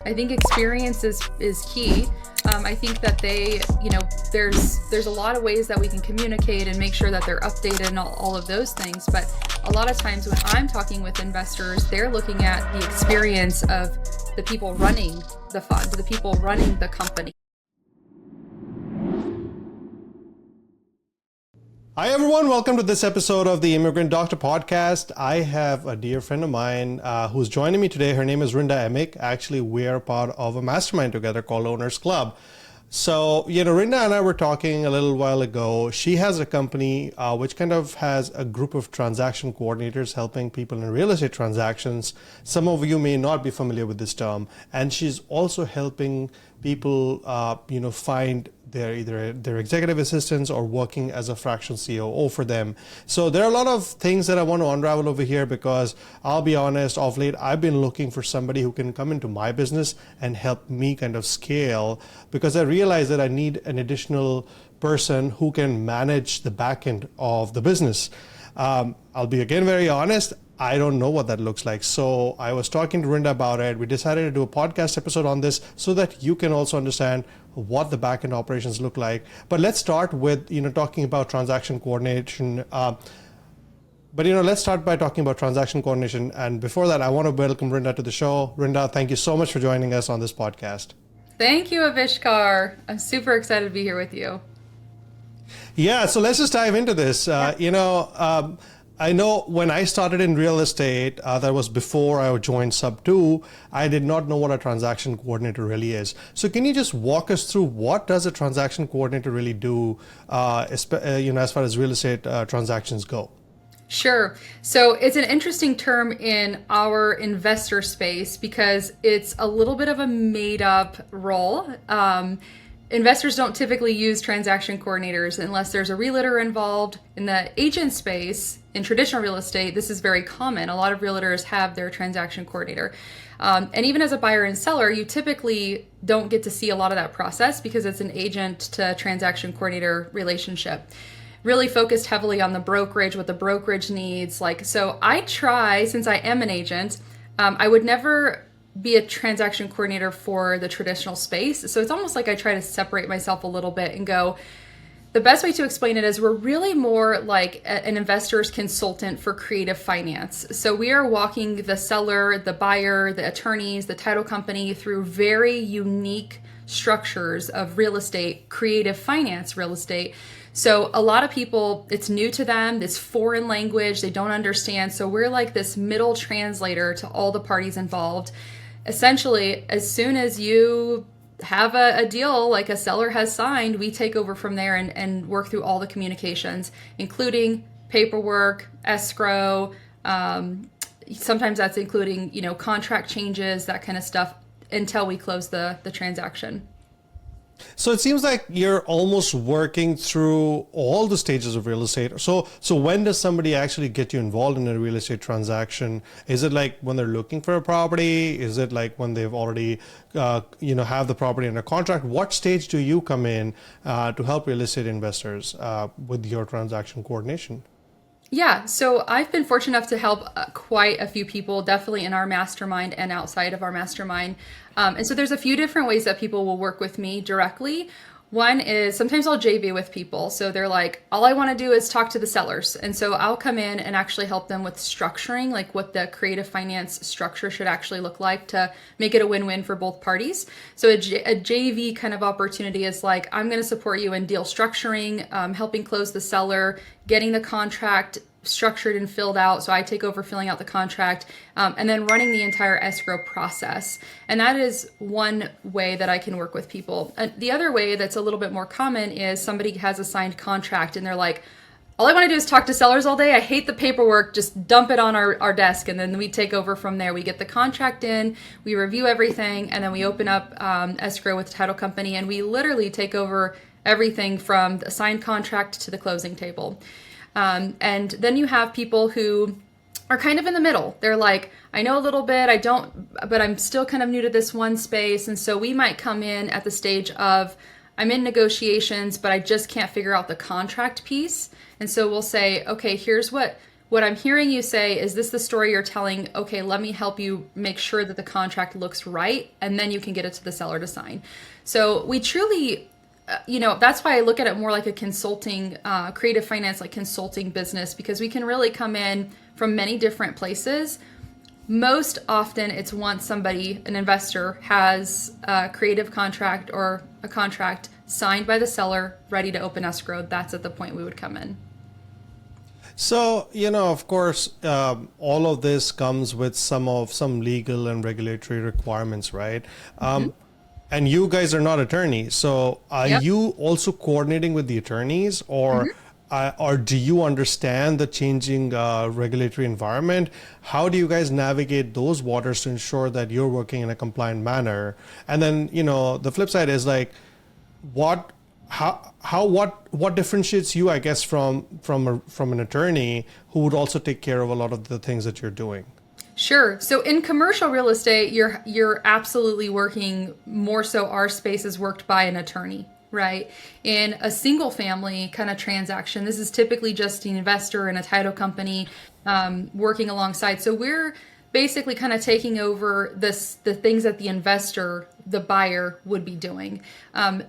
I think experience is key. I think that there's a lot of ways that we can communicate and make sure that they're updated and all of those things. But a lot of times when I'm talking with investors, they're looking at the experience of the people running the fund, the people running the company. Hi, everyone. Welcome to this episode of the Immigrant Doctor Podcast. I have a dear friend of mine who's joining me today. Her name is Rinda Emick. Actually, we're part of a mastermind together called Owners Club. So, Rinda and I were talking a little while ago. She has a company which kind of has a group of transaction coordinators helping people in real estate transactions. Some of you may not be familiar with this term. And she's also helping people, find their executive assistants or working as a fractional COO for them. So there are a lot of things that I want to unravel over here because I'll be honest, of late, I've been looking for somebody who can come into my business and help me kind of scale, because I realize that I need an additional person who can manage the back end of the business. I'll be again very honest, I don't know what that looks like. So I was talking to Rinda about it. We decided to do a podcast episode on this so that you can also understand what the back-end operations look like. But let's start with, talking about transaction coordination. Let's start by talking about transaction coordination. And before that, I want to welcome Rinda to the show. Rinda, thank you so much for joining us on this podcast. Thank you, Avishkar. I'm super excited to be here with you. Yeah, so let's just dive into this. I know when I started in real estate, that was before I joined Sub 2, I did not know what a transaction coordinator really is. So can you just walk us through what does a transaction coordinator really do, as far as real estate transactions go? Sure. So it's an interesting term in our investor space because it's a little bit of a made up role. Investors don't typically use transaction coordinators unless there's a realtor involved. In the agent space, in traditional real estate, this is very common. A lot of realtors have their transaction coordinator. And even as a buyer and seller, you typically don't get to see a lot of that process because it's an agent to transaction coordinator relationship. Really focused heavily on the brokerage, what the brokerage needs. So I try, since I am an agent, I would never be a transaction coordinator for the traditional space. So it's almost like I try to separate myself a little bit and go, the best way to explain it is we're really more like an investor's consultant for creative finance. So we are walking the seller, the buyer, the attorneys, the title company through very unique structures of real estate, creative finance real estate. So a lot of people, it's new to them, this foreign language, they don't understand. So we're like this middle translator to all the parties involved. Essentially, as soon as you have a deal like a seller has signed, we take over from there and work through all the communications, including paperwork, escrow. Sometimes that's including, contract changes, that kind of stuff until we close the transaction. So it seems like you're almost working through all the stages of real estate. So when does somebody actually get you involved in a real estate transaction? Is it like when they're looking for a property? Is it like when they've already, have the property under contract? What stage do you come in to help real estate investors with your transaction coordination? Yeah, so I've been fortunate enough to help quite a few people, definitely in our mastermind and outside of our mastermind. And so there's a few different ways that people will work with me directly. One is sometimes I'll JV with people. So they're like, all I want to do is talk to the sellers. And so I'll come in and actually help them with structuring, like what the creative finance structure should actually look like to make it a win-win for both parties. So a JV kind of opportunity is like, I'm going to support you in deal structuring, helping close the seller, getting the contract structured and filled out. So I take over filling out the contract and then running the entire escrow process. And that is one way that I can work with people. The other way that's a little bit more common is somebody has a signed contract and they're like, all I want to do is talk to sellers all day. I hate the paperwork. Just dump it on our desk. And then we take over from there. We get the contract in, we review everything, and then we open up escrow with the title company. And we literally take over everything from the signed contract to the closing table. And then you have people who are kind of in the middle. They're like, I know a little bit, I don't, but I'm still kind of new to this one space. And so we might come in at the stage of, I'm in negotiations, but I just can't figure out the contract piece. And so we'll say, okay, here's what what I'm hearing you say is this the story you're telling? Okay, let me help you make sure that the contract looks right, and then you can get it to the seller to sign. So we truly, that's why I look at it more like a consulting, creative finance, like consulting business, because we can really come in from many different places. Most often it's once somebody, an investor, has a creative contract or a contract signed by the seller, ready to open escrow. That's at the point we would come in. So, of course, all of this comes with some legal and regulatory requirements, right? And you guys are not attorneys. So are you also coordinating with the attorneys, or do you understand the changing regulatory environment? How do you guys navigate those waters to ensure that you're working in a compliant manner? And then, the flip side is like, what differentiates you, I guess, from an attorney who would also take care of a lot of the things that you're doing? Sure. So in commercial real estate, you're absolutely working more so our space is worked by an attorney, right? In a single family kind of transaction, this is typically just an investor and a title company working alongside. So we're basically kind of taking over the things that the investor, the buyer, would be doing.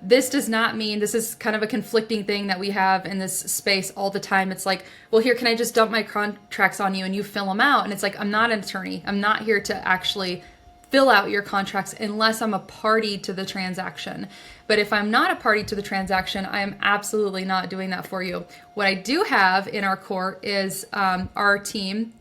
This does not mean, this is kind of a conflicting thing that we have in this space all the time. It's like, well, here, can I just dump my contracts on you and you fill them out? And it's like, I'm not an attorney. I'm not here to actually fill out your contracts unless I'm a party to the transaction. But if I'm not a party to the transaction, I am absolutely not doing that for you. What I do have in our court is our team.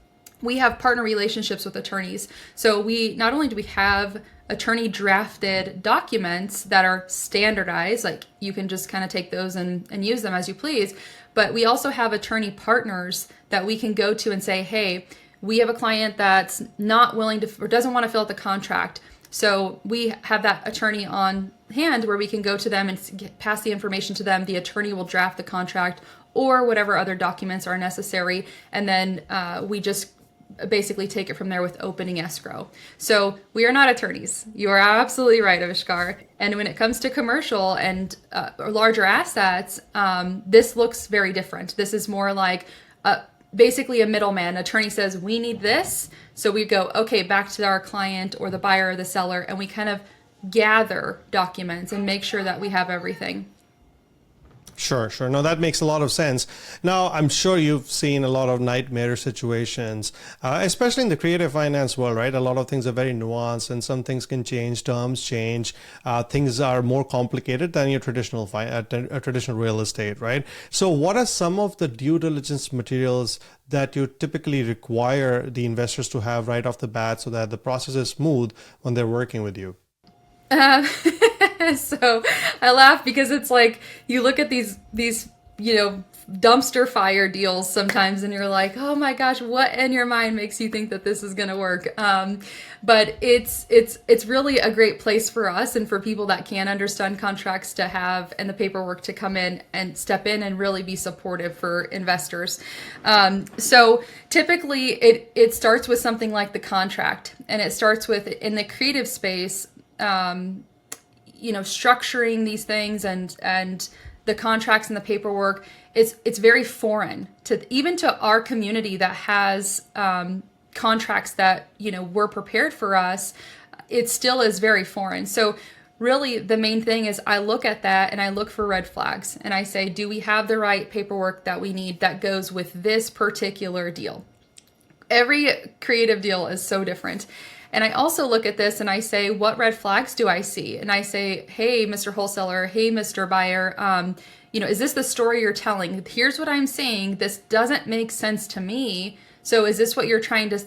We have partner relationships with attorneys. So we not only do we have attorney drafted documents that are standardized, like you can just kind of take those and use them as you please, but we also have attorney partners that we can go to and say, hey, we have a client that's not willing to or doesn't want to fill out the contract. So we have that attorney on hand where we can go to them and pass the information to them. The attorney will draft the contract or whatever other documents are necessary. And then we just basically take it from there with opening escrow. So we are not attorneys. You are absolutely right, Avishkar. And when it comes to commercial and larger assets, this looks very different. This is more like basically a middleman. Attorney says, we need this. So we go, okay, back to our client or the buyer or the seller, and we kind of gather documents and make sure that we have everything. Sure. No, that makes a lot of sense. Now, I'm sure you've seen a lot of nightmare situations, especially in the creative finance world, right? A lot of things are very nuanced and some things can change, terms change, things are more complicated than your traditional real estate, right? So what are some of the due diligence materials that you typically require the investors to have right off the bat so that the process is smooth when they're working with you? So I laugh because it's like you look at these dumpster fire deals sometimes and you're like, oh my gosh, what in your mind makes you think that this is going to work? But it's really a great place for us and for people that can understand contracts to have and the paperwork to come in and step in and really be supportive for investors. So typically it starts with something like the contract, and it starts with, in the creative space, structuring these things and the contracts and the paperwork, it's very foreign to our community that has contracts that were prepared for us. It still is very foreign. So really the main thing is I look at that and I look for red flags and I say, do we have the right paperwork that we need that goes with this particular deal? Every creative deal is so different. And I also look at this and I say, what red flags do I see? And I say, hey, Mr. Wholesaler, hey, Mr. Buyer, is this the story you're telling? Here's what I'm saying. This doesn't make sense to me. So is this what you're trying to,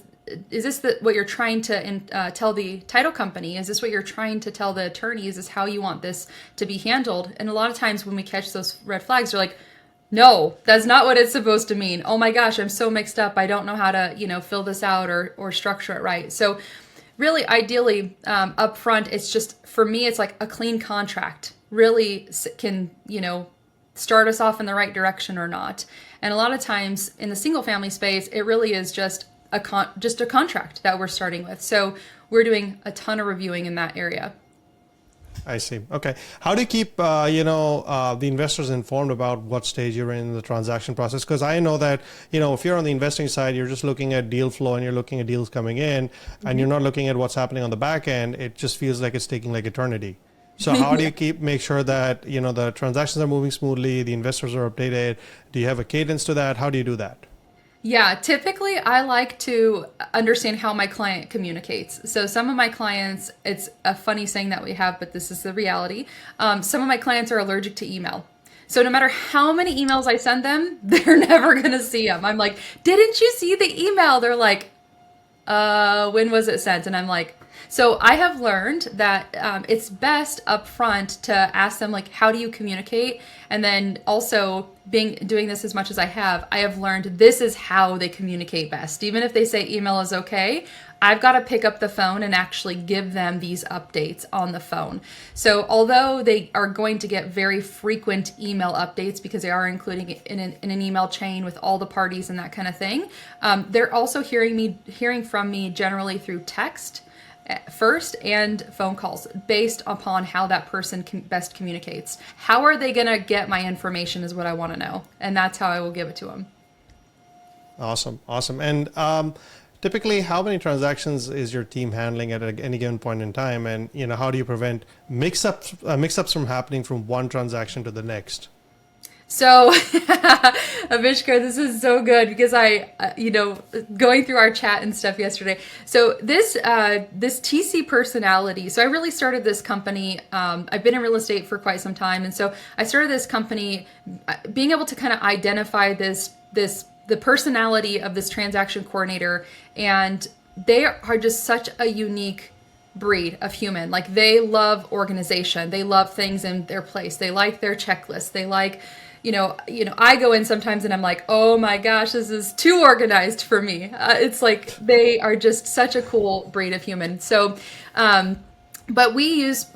what you're trying to tell the title company? Is this what you're trying to tell the attorney? Is this how you want this to be handled? And a lot of times when we catch those red flags, they're like, no, that's not what it's supposed to mean. Oh my gosh, I'm so mixed up. I don't know how to, fill this out or structure it right. So really, ideally, up front, it's just, for me, it's like a clean contract really can, start us off in the right direction or not. And a lot of times in the single family space, it really is just a contract that we're starting with. So we're doing a ton of reviewing in that area. I see. Okay. How do you keep, the investors informed about what stage you're in the transaction process? Because I know that, if you're on the investing side, you're just looking at deal flow and you're looking at deals coming in and you're not looking at what's happening on the back end. It just feels like it's taking like eternity. So how do you make sure that, the transactions are moving smoothly, the investors are updated? Do you have a cadence to that? How do you do that? Yeah, typically I like to understand how my client communicates. So some of my clients, it's a funny saying that we have, but this is the reality. Some of my clients are allergic to email. So no matter how many emails I send them, they're never going to see them. I'm like, didn't you see the email? They're like, when was it sent? And I'm like, so I have learned that it's best up front to ask them, like, how do you communicate? And then also doing this as much as I have learned this is how they communicate best. Even if they say email is okay, I've got to pick up the phone and actually give them these updates on the phone. So although they are going to get very frequent email updates because they are including it in an email chain with all the parties and that kind of thing, they're also hearing from me generally through text first and phone calls based upon how that person best communicates. How are they going to get my information is what I want to know. And that's how I will give it to them. Awesome. And typically, how many transactions is your team handling at any given point in time? And, how do you prevent mix-ups from happening from one transaction to the next? So, Avishkar, this is so good because going through our chat and stuff yesterday. So this TC personality. So I really started this company. I've been in real estate for quite some time, and so I started this company, being able to kind of identify the personality of this transaction coordinator, and they are just such a unique breed of human. Like, they love organization. They love things in their place. They like their checklist. They like, I go in sometimes and I'm like, oh my gosh, this is too organized for me. It's like they are just such a cool breed of human. So, but we use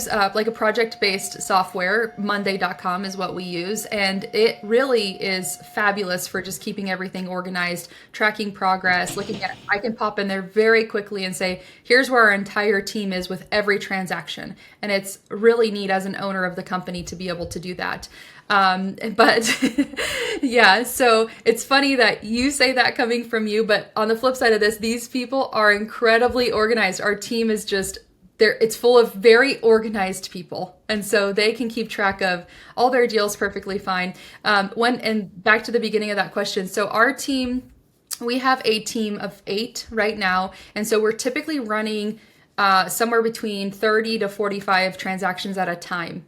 like a project-based software. Monday.com is what we use, and it really is fabulous for just keeping everything organized, tracking progress, looking at. I can pop in there very quickly and say, here's where our entire team is with every transaction, and it's really neat as an owner of the company to be able to do that. But yeah, so it's funny that you say that coming from you, but on the flip side of this, these people are incredibly organized. Our team is just it's full of very organized people, and so they can keep track of all their deals perfectly fine. And back to the beginning of that question, so our team, we have a team of 8 right now, and so we're typically running somewhere between 30 to 45 transactions at a time.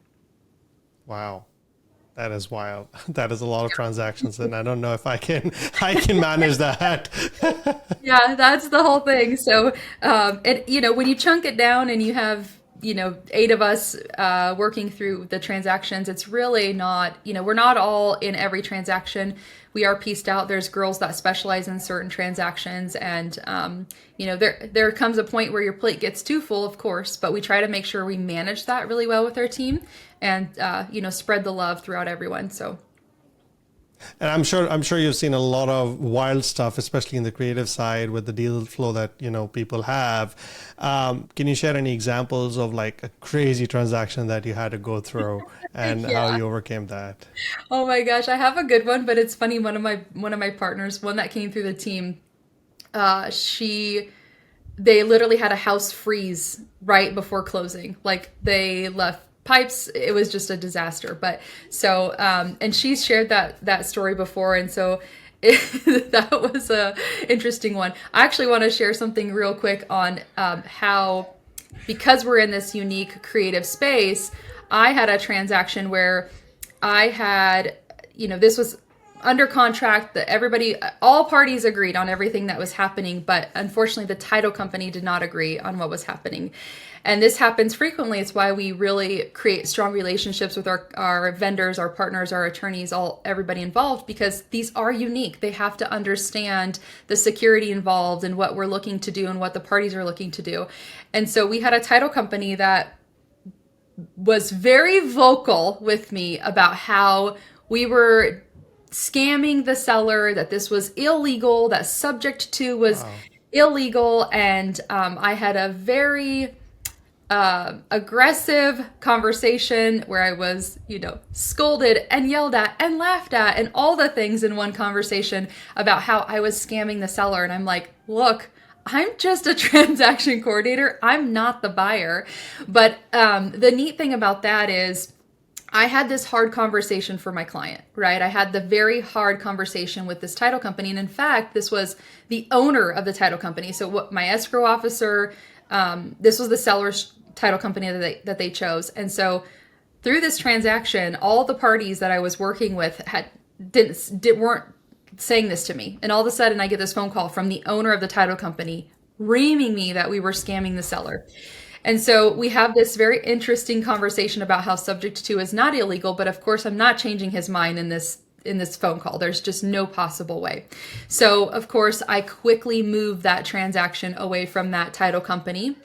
Wow. That is wild. That is a lot of transactions, and I don't know if I can manage that. Yeah, that's the whole thing. So, when you chunk it down and you have, 8 of us working through the transactions, it's really not, we're not all in every transaction. We are pieced out. There's girls that specialize in certain transactions, and there comes a point where your plate gets too full, of course, but we try to make sure we manage that really well with our team, and spread the love throughout everyone. So, and I'm sure you've seen a lot of wild stuff, especially in the creative side with the deal flow that people have. Can you share any examples of like a crazy transaction that you had to go through and how you overcame that? Oh my gosh, I have a good one, but it's funny. One of my partners, one that came through the team, they literally had a house freeze right before closing. Like, they left pipes. It was just a disaster. But so, and she's shared that story before. And so that was a interesting one. I actually want to share something real quick on how, because we're in this unique creative space, I had a transaction where I had, this was under contract, that all parties agreed on everything that was happening, but unfortunately the title company did not agree on what was happening. And this happens frequently. It's why we really create strong relationships with our vendors, our partners, our attorneys, everybody involved, because these are unique. They have to understand the security involved and what we're looking to do and what the parties are looking to do. And so we had a title company that was very vocal with me about how we were scamming the seller, that this was illegal, that subject to was illegal. And I had a very aggressive conversation where I was, scolded and yelled at and laughed at and all the things in one conversation about how I was scamming the seller. And I'm like, look, I'm just a transaction coordinator. I'm not the buyer. But the neat thing about that is I had this hard conversation for my client, right? I had the very hard conversation with this title company. And in fact, this was the owner of the title company. So what my escrow officer, this was the seller's title company that they chose. And so through this transaction, all the parties that I was working with weren't saying this to me. And all of a sudden I get this phone call from the owner of the title company reaming me that we were scamming the seller. And so we have this very interesting conversation about how subject to is not illegal, but of course I'm not changing his mind in this phone call. There's just no possible way. So of course I quickly move that transaction away from that title company,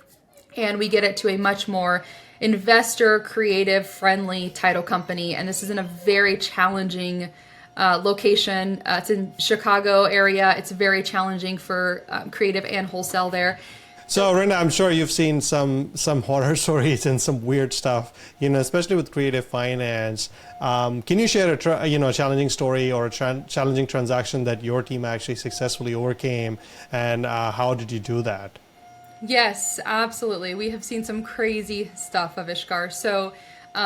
and we get it to a much more investor, creative, friendly title company. And this is in a very challenging location. It's in Chicago area. It's very challenging for creative and wholesale there. So, Rinda, I'm sure you've seen some horror stories and some weird stuff, especially with creative finance. Can you share a challenging story or a challenging transaction that your team actually successfully overcame, and how did you do that? Yes, absolutely. We have seen some crazy stuff, Avishkar. So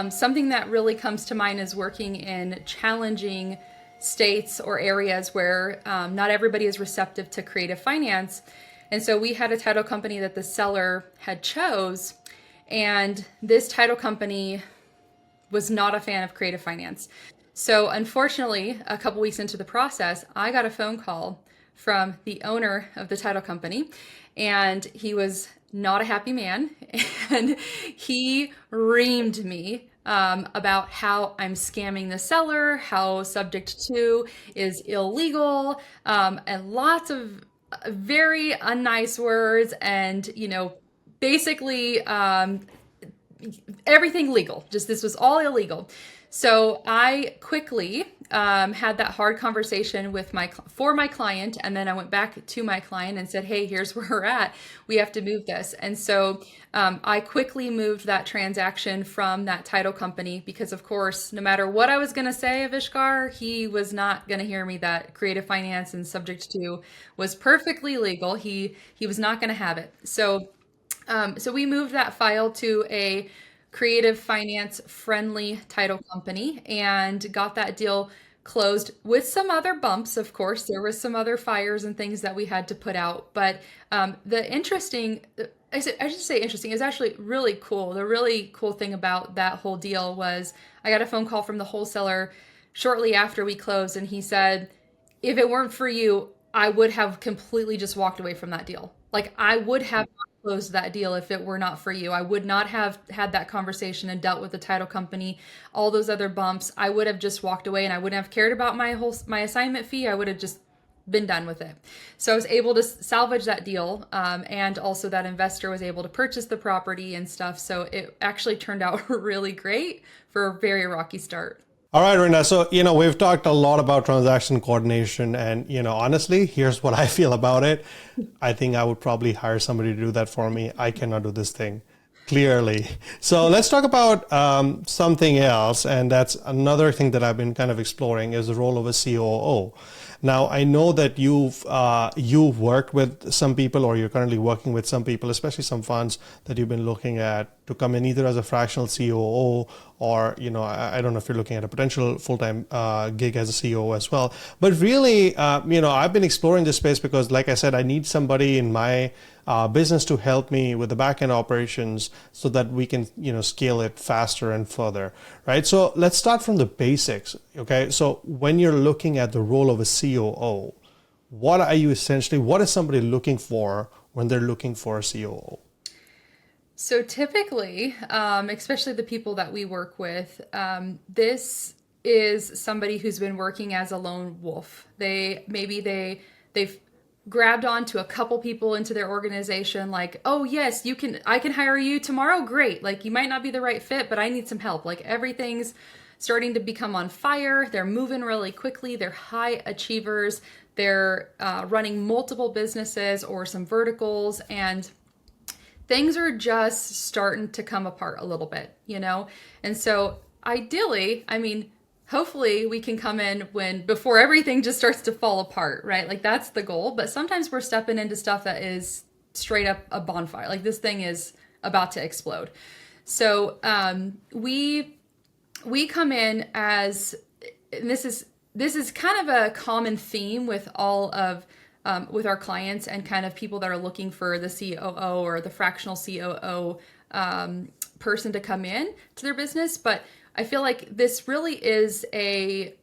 something that really comes to mind is working in challenging states or areas where not everybody is receptive to creative finance. And so we had a title company that the seller had chose, and this title company was not a fan of creative finance. So unfortunately, a couple weeks into the process, I got a phone call from the owner of the title company, and he was not a happy man, and he reamed me about how I'm scamming the seller, how subject to is illegal, and lots of very unnice words, and basically everything legal. Just this was all illegal. So I quickly had that hard conversation for my client, and then I went back to my client and said, "Hey, here's where we're at. We have to move this." And so I quickly moved that transaction from that title company because, of course, no matter what I was going to say, Avishkar, he was not going to hear me that creative finance and subject to was perfectly legal. He was not going to have it. So we moved that file to a creative finance friendly title company and got that deal closed with some other bumps. Of course, there was some other fires and things that we had to put out, but I should say interesting, is actually really cool. The really cool thing about that whole deal was I got a phone call from the wholesaler shortly after we closed, and he said, if it weren't for you, I would have completely just walked away from that deal. Like, I would have not closed that deal if it were not for you. I would not have had that conversation and dealt with the title company, all those other bumps. I would have just walked away, and I wouldn't have cared about my assignment fee. I would have just been done with it. So I was able to salvage that deal, and also that investor was able to purchase the property and stuff. So it actually turned out really great for a very rocky start. All right, Rinda. So, we've talked a lot about transaction coordination, and, honestly, here's what I feel about it. I think I would probably hire somebody to do that for me. I cannot do this thing, clearly. So let's talk about something else. And that's another thing that I've been kind of exploring is the role of a COO. Now, I know that you've worked with some people, or you're currently working with some people, especially some funds that you've been looking at to come in either as a fractional COO or, I don't know if you're looking at a potential full-time gig as a COO as well. But really, I've been exploring this space because, like I said, I need somebody in my business to help me with the backend operations so that we can, scale it faster and further, right? So let's start from the basics, okay? So when you're looking at the role of a COO, what is somebody looking for when they're looking for a COO? So typically, especially the people that we work with, this is somebody who's been working as a lone wolf. They've grabbed onto a couple people into their organization, like, oh yes, I can hire you tomorrow. Great. Like, you might not be the right fit, but I need some help. Like, everything's starting to become on fire. They're moving really quickly. They're high achievers. They're running multiple businesses or some verticals, and things are just starting to come apart a little bit, And so ideally, hopefully we can come in before everything just starts to fall apart, right? Like that's the goal. But sometimes we're stepping into stuff that is straight up a bonfire. Like this thing is about to explode. So we come in as, and this is kind of a common theme with all of with our clients and kind of people that are looking for the COO or the fractional COO person to come in to their business. But I feel like this really is it's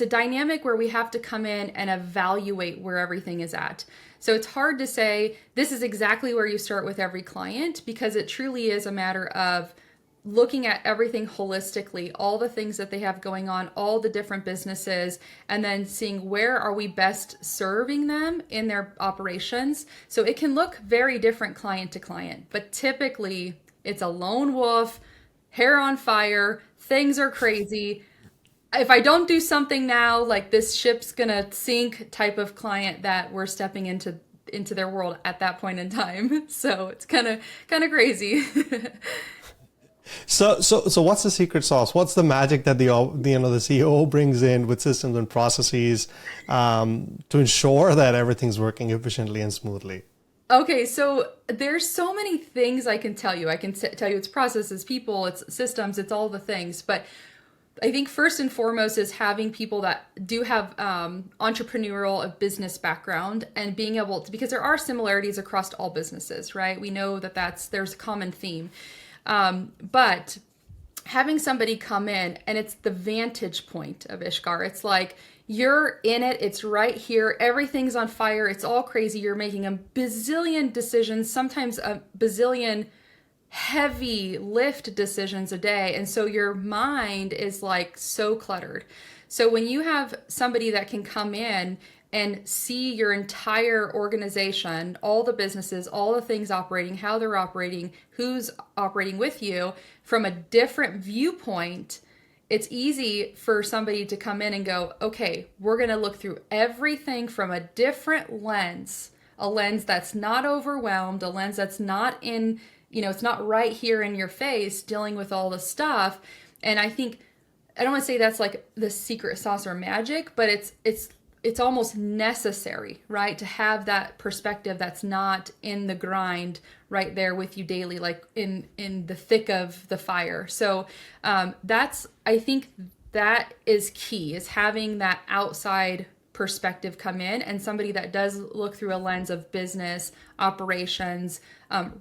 a dynamic where we have to come in and evaluate where everything is at. So it's hard to say this is exactly where you start with every client, because it truly is a matter of looking at everything holistically, all the things that they have going on, all the different businesses, and then seeing where are we best serving them in their operations. So it can look very different client to client, but typically it's a lone wolf, hair on fire, things are crazy. If I don't do something now, like this ship's gonna sink type of client that we're stepping into their world at that point in time. So it's kind of crazy. So what's the secret sauce? What's the magic that the CEO brings in with systems and processes to ensure that everything's working efficiently and smoothly? Okay, so there's so many things I can tell you. I can tell you it's processes, people, it's systems, it's all the things. But I think first and foremost is having people that do have entrepreneurial or business background and being able to, because there are similarities across all businesses, right? We know that there's a common theme. But having somebody come in and it's the vantage point of Ishkar. It's like you're in it. It's right here. Everything's on fire. It's all crazy. You're making a bazillion decisions, sometimes a bazillion heavy lift decisions a day. And so your mind is like so cluttered. So when you have somebody that can come in and see your entire organization, all the businesses, all the things operating, how they're operating, who's operating with you from a different viewpoint, it's easy for somebody to come in and go, okay, we're going to look through everything from a different lens, a lens that's not overwhelmed, a lens that's not in, it's not right here in your face dealing with all the stuff. And I think, I don't want to say that's like the secret sauce or magic, but it's almost necessary, right? To have that perspective that's not in the grind right there with you daily, like in the thick of the fire. So I think that is key, is having that outside perspective come in, and somebody that does look through a lens of business, operations,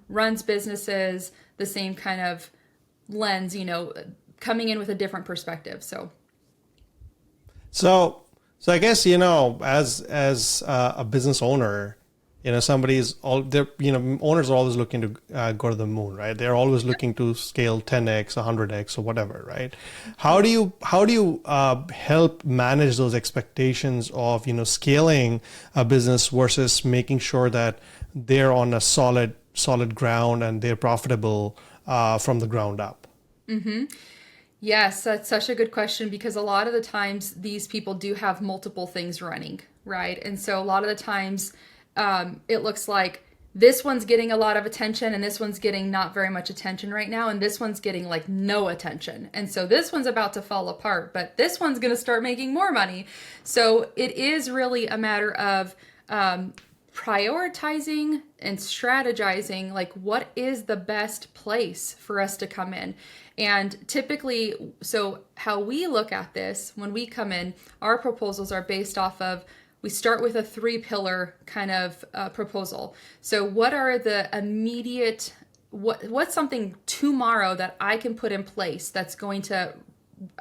runs businesses, the same kind of lens, coming in with a different perspective. So I guess, as a business owner, owners are always looking to go to the moon, right? They're always looking to scale 10x, 100x, or whatever, right? How do you help manage those expectations of, scaling a business versus making sure that they're on a solid ground and they're profitable from the ground up? Mm-hmm. Yes, that's such a good question, because a lot of the times these people do have multiple things running, right? And so a lot of the times it looks like this one's getting a lot of attention and this one's getting not very much attention right now, and this one's getting like no attention. And so this one's about to fall apart, but this one's going to start making more money. So it is really a matter of prioritizing and strategizing, like what is the best place for us to come in. And typically, so how we look at this when we come in, our proposals are based off of, we start with a 3-pillar kind of proposal. So what are the immediate, what's something tomorrow that I can put in place that's going to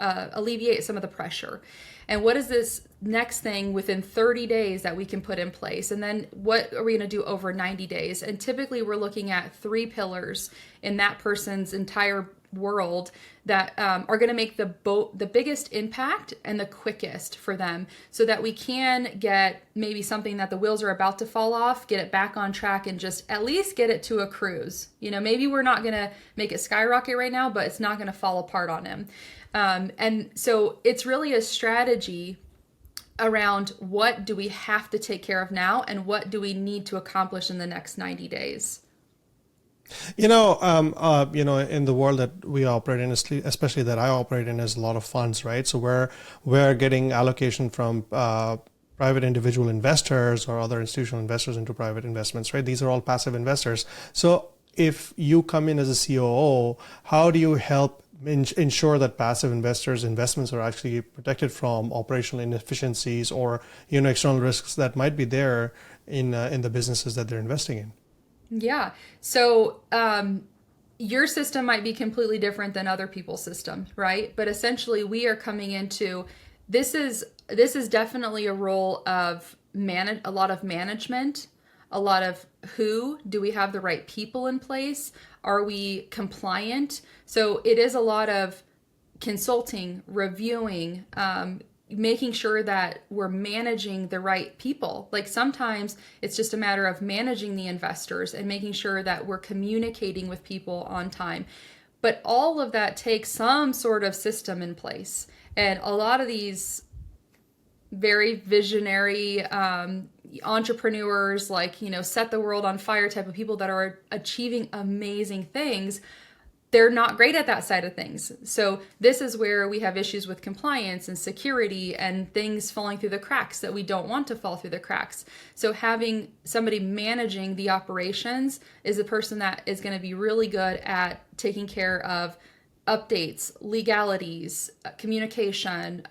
alleviate some of the pressure? And what is this next thing within 30 days that we can put in place? And then what are we going to do over 90 days? And typically we're looking at 3 pillars in that person's entire world that are going to make the biggest impact and the quickest for them, so that we can get maybe something that the wheels are about to fall off, get it back on track, and just at least get it to a cruise. Maybe we're not going to make it skyrocket right now, but it's not going to fall apart on him. And so it's really a strategy around what do we have to take care of now and what do we need to accomplish in the next 90 days. In the world that we operate in, especially that I operate in, is a lot of funds, right? So we're getting allocation from private individual investors or other institutional investors into private investments, right? These are all passive investors. So if you come in as a COO, how do you help ensure that passive investors' investments are actually protected from operational inefficiencies or external risks that might be there in the businesses that they're investing in? Yeah. So your system might be completely different than other people's system, right? But essentially, we are coming into this is definitely a role of a lot of management, a lot of who do we have the right people in place? Are we compliant? So it is a lot of consulting, reviewing, making sure that we're managing the right people. Like sometimes it's just a matter of managing the investors and making sure that we're communicating with people on time. But all of that takes some sort of system in place. And a lot of these very visionary entrepreneurs, like, set the world on fire type of people that are achieving amazing things, they're not great at that side of things. So this is where we have issues with compliance and security and things falling through the cracks that we don't want to fall through the cracks. So having somebody managing the operations is a person that is going to be really good at taking care of updates, legalities, communication,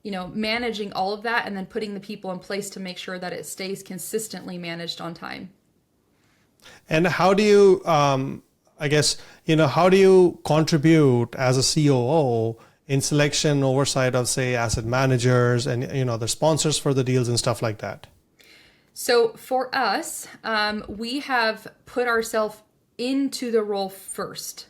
managing all of that, and then putting the people in place to make sure that it stays consistently managed on time. And how do you, how do you contribute as a COO in selection, oversight of, say, asset managers and, the sponsors for the deals and stuff like that? So for us, we have put ourselves into the role first.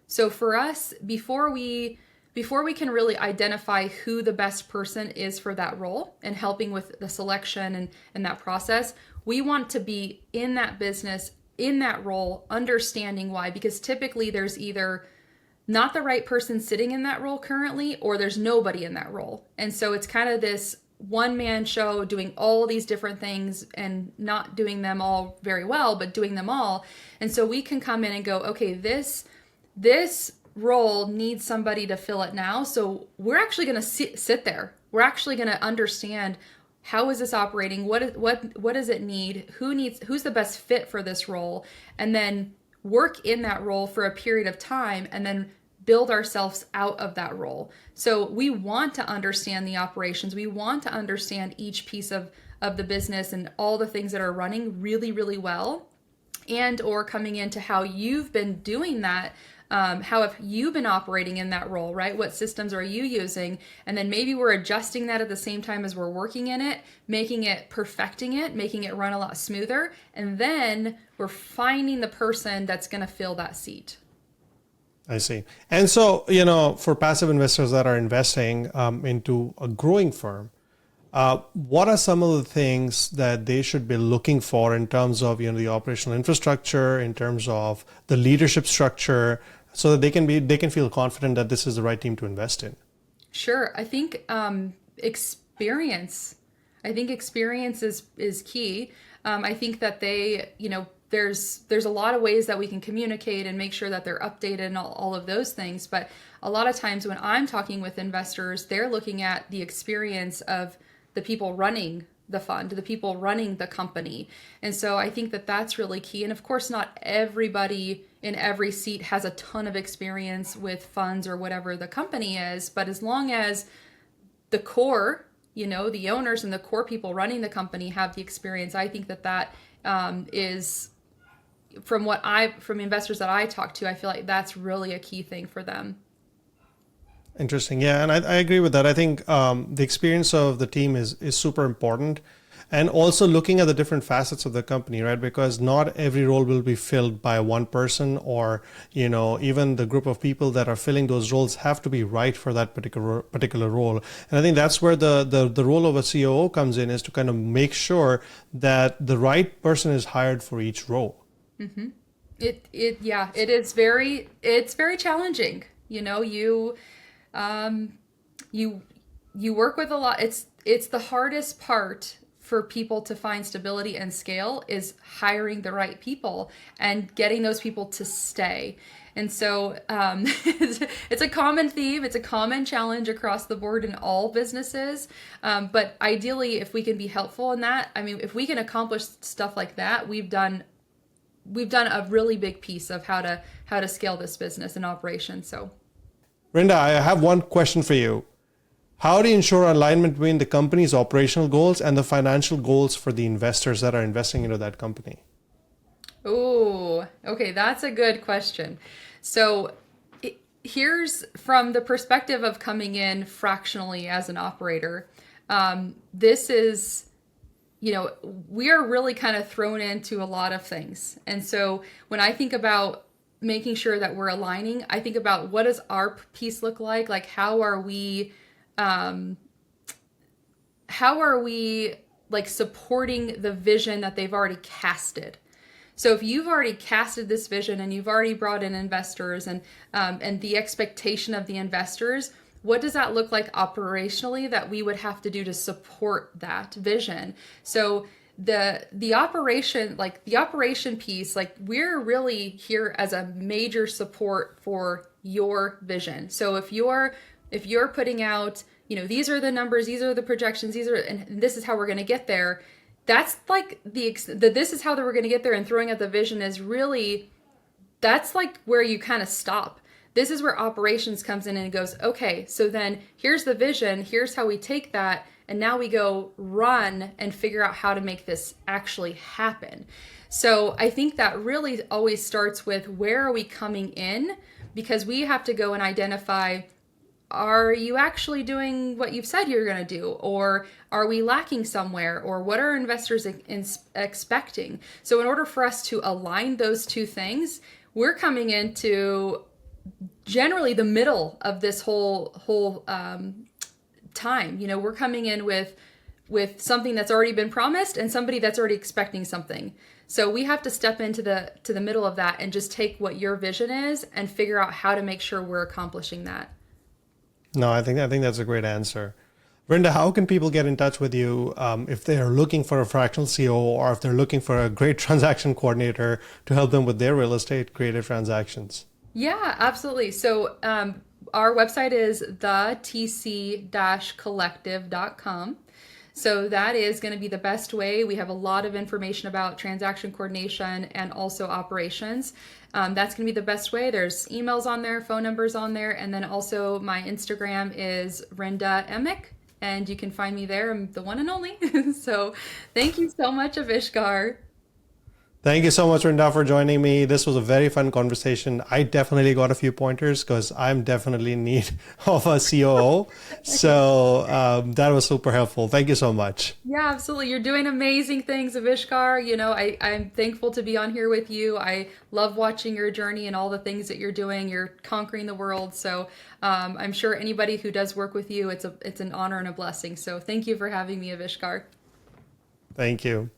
So for us, before we can really identify who the best person is for that role and helping with the selection and that process, we want to be in that business, in that role, understanding why, because typically there's either not the right person sitting in that role currently, or there's nobody in that role. And so it's kind of this one-man show doing all these different things and not doing them all very well, but doing them all. And so we can come in and go, okay, this role needs somebody to fill it now. So we're actually going to sit there. We're actually going to understand, how is this operating? What does it need? Who's the best fit for this role? And then work in that role for a period of time and then build ourselves out of that role. So we want to understand the operations. We want to understand each piece of the business and all the things that are running really, really well, and or coming into how you've been doing that. How have you been operating in that role, right? What systems are you using? And then maybe we're adjusting that at the same time as we're working in it, perfecting it, making it run a lot smoother. And then we're finding the person that's going to fill that seat. I see. And so, for passive investors that are investing into a growing firm, what are some of the things that they should be looking for in terms of, the operational infrastructure, in terms of the leadership structure, so that they can feel confident that this is the right team to invest in? Sure. I think experience. I think experience is key. I think that there's a lot of ways that we can communicate and make sure that they're updated and all of those things. But a lot of times when I'm talking with investors, they're looking at the experience of the people running the fund, the people running the company. And so I think that that's really key. And of course, not everybody in every seat has a ton of experience with funds or whatever the company is. But as long as the core, the owners and the core people running the company have the experience, I think that is, from investors that I talk to, I feel like that's really a key thing for them. Interesting. Yeah, and I agree with that. I think the experience of the team is super important. And also looking at the different facets of the company, right? Because not every role will be filled by one person, or, even the group of people that are filling those roles have to be right for that particular role. And I think that's where the role of a COO comes in, is to kind of make sure that the right person is hired for each role. Mm-hmm. It's very challenging. You work with a lot. It's the hardest part for people to find stability and scale is hiring the right people and getting those people to stay. And so it's a common theme. It's a common challenge across the board in all businesses. But ideally, if we can be helpful in that, I mean, if we can accomplish stuff like that, we've done a really big piece of how to scale this business and operation. So, Rinda, I have one question for you. How do you ensure alignment between the company's operational goals and the financial goals for the investors that are investing into that company? Oh, okay, that's a good question. So here's from the perspective of coming in fractionally as an operator. This is, we are really kind of thrown into a lot of things. And so when I think about making sure that we're aligning, I think about what does our piece look like? Like, how are we like supporting the vision that they've already casted? So if you've already casted this vision and you've already brought in investors and the expectation of the investors, what does that look like operationally that we would have to do to support that vision? So the operation piece, like, we're really here as a major support for your vision. So if you're putting out, these are the numbers, these are the projections, and this is how we're going to get there. That's like this is how we're going to get there, and throwing out the vision is really, that's like where you kind of stop. This is where operations comes in and goes, okay, so then here's the vision, here's how we take that, and now we go run and figure out how to make this actually happen. So I think that really always starts with, where are we coming in? Because we have to go and identify, are you actually doing what you've said you're going to do? Or are we lacking somewhere? Or what are investors expecting? So in order for us to align those two things, we're coming into generally the middle of this whole time. We're coming in with something that's already been promised and somebody that's already expecting something. So we have to step into the middle of that and just take what your vision is and figure out how to make sure we're accomplishing that. No, I think that's a great answer. Rinda, how can people get in touch with you if they are looking for a fractional CEO, or if they're looking for a great transaction coordinator to help them with their real estate creative transactions? Yeah, absolutely. So our website is thetc-collective.com. So that is going to be the best way. We have a lot of information about transaction coordination and also operations. That's going to be the best way. There's emails on there, phone numbers on there, and then also my Instagram is Rinda Emick, and you can find me there. I'm the one and only. So thank you so much, Avishkar. Thank you so much, Rinda, for joining me. This was a very fun conversation. I definitely got a few pointers because I'm definitely in need of a COO. So that was super helpful. Thank you so much. Yeah, absolutely. You're doing amazing things, Avishkar. I'm thankful to be on here with you. I love watching your journey and all the things that you're doing. You're conquering the world. So I'm sure anybody who does work with you, it's an honor and a blessing. So thank you for having me, Avishkar. Thank you.